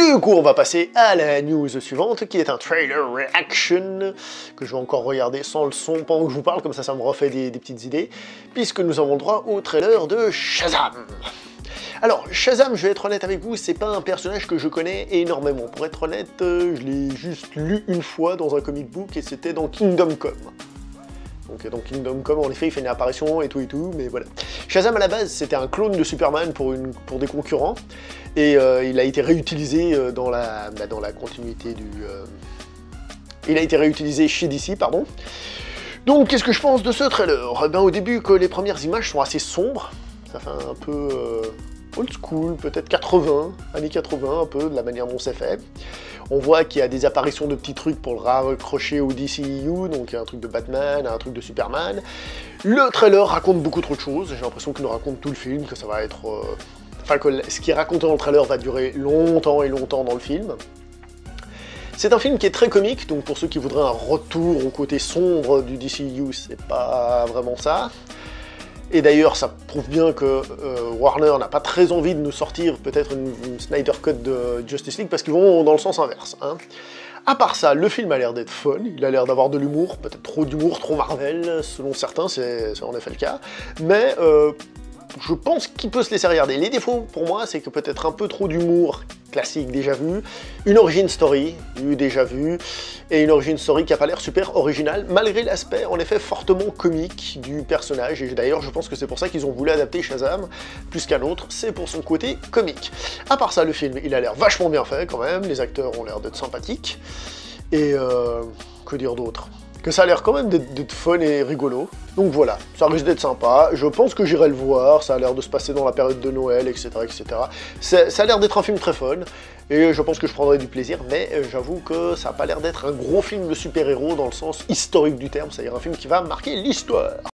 Du coup, on va passer à la news suivante, qui est un trailer reaction, que je vais encore regarder sans le son pendant que je vous parle, comme ça me refait des petites idées, puisque nous avons le droit au trailer de Shazam. Alors, Shazam, je vais être honnête avec vous, c'est pas un personnage que je connais énormément. Pour être honnête, je l'ai juste lu une fois dans un comic book, et c'était dans Kingdom Come. Donc dans Kingdom Come, en effet, il fait une apparition et tout, mais voilà. Shazam, à la base, c'était un clone de Superman pour des concurrents, et il a été réutilisé dans la continuité du... Il a été réutilisé chez DC, pardon. Donc, qu'est-ce que je pense de ce trailer? Ben, au début, que les premières images sont assez sombres, ça fait un peu old school, peut-être 80, années 80, un peu, de la manière dont c'est fait. On voit qu'il y a des apparitions de petits trucs pour le raccrocher au DCEU, donc il y a un truc de Batman, un truc de Superman. Le trailer raconte beaucoup trop de choses, j'ai l'impression qu'il nous raconte tout le film, que ça va être... Enfin, que ce qui est raconté dans le trailer va durer longtemps et longtemps dans le film. C'est un film qui est très comique, donc pour ceux qui voudraient un retour au côté sombre du DCEU, c'est pas vraiment ça. Et d'ailleurs, ça prouve bien que Warner n'a pas très envie de nous sortir peut-être une Snyder Cut de Justice League, parce qu'ils vont dans le sens inverse. Hein. À part ça, le film a l'air d'être fun, il a l'air d'avoir de l'humour, peut-être trop d'humour, trop Marvel, selon certains, c'est en effet le cas, mais je pense qu'il peut se laisser regarder. Les défauts, pour moi, c'est que peut-être un peu trop d'humour classique déjà vu, une origin story déjà vu, et une origin story qui n'a pas l'air super originale, malgré l'aspect en effet fortement comique du personnage, et d'ailleurs je pense que c'est pour ça qu'ils ont voulu adapter Shazam plus qu'un autre, c'est pour son côté comique. À part ça, le film, il a l'air vachement bien fait quand même, les acteurs ont l'air d'être sympathiques, et que dire d'autre ? Que ça a l'air quand même d'être fun et rigolo. Donc voilà, ça risque d'être sympa, je pense que j'irai le voir, ça a l'air de se passer dans la période de Noël, etc. etc. Ça a l'air d'être un film très fun, et je pense que je prendrai du plaisir, mais j'avoue que ça n'a pas l'air d'être un gros film de super-héros dans le sens historique du terme, c'est-à-dire un film qui va marquer l'histoire.